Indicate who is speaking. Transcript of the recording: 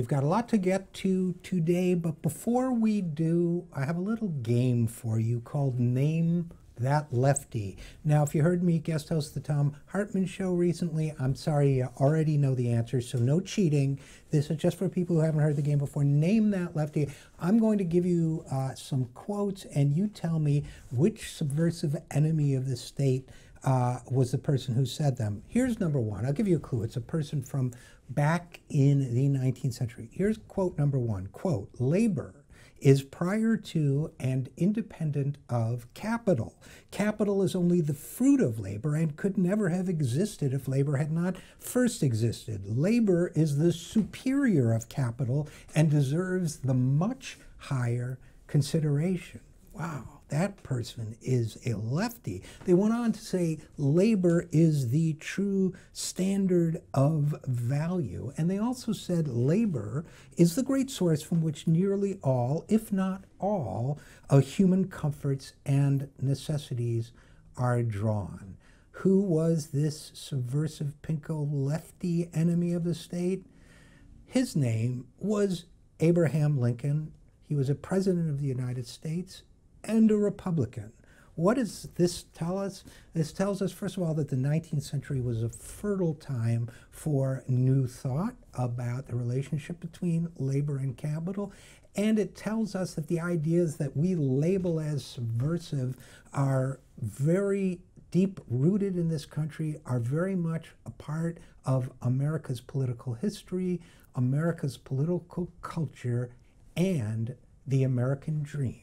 Speaker 1: we've got a lot to get to today, but before we do, I have a little game for you called Name That Lefty. Now, if you heard me guest host the Tom Hartman show recently, I'm sorry, you already know the answer, so no cheating. This is just for people who haven't heard the game before. Name that lefty. I'm going to give you some quotes, and you tell me which subversive enemy of the state was the person who said them. Here's number one. I'll give you a clue. It's a person from back in the 19th century. Here's quote number one. Quote, labor is prior to and independent of capital. Capital is only the fruit of labor and could never have existed if labor had not first existed. Labor is the superior of capital and deserves the much higher consideration. Wow, that person is a lefty. They went on to say labor is the true standard of value. And they also said labor is the great source from which nearly all, if not all, of human comforts and necessities are drawn. Who was this subversive pinko lefty enemy of the state? His name was Abraham Lincoln. He was a president of the United States and a Republican. What does this tell us? This tells us, first of all, that the 19th century was a fertile time for new thought about the relationship between labor and capital. And it tells us that the ideas that we label as subversive are very deep-rooted in this country, are very much a part of America's political history, America's political culture, and the American dream.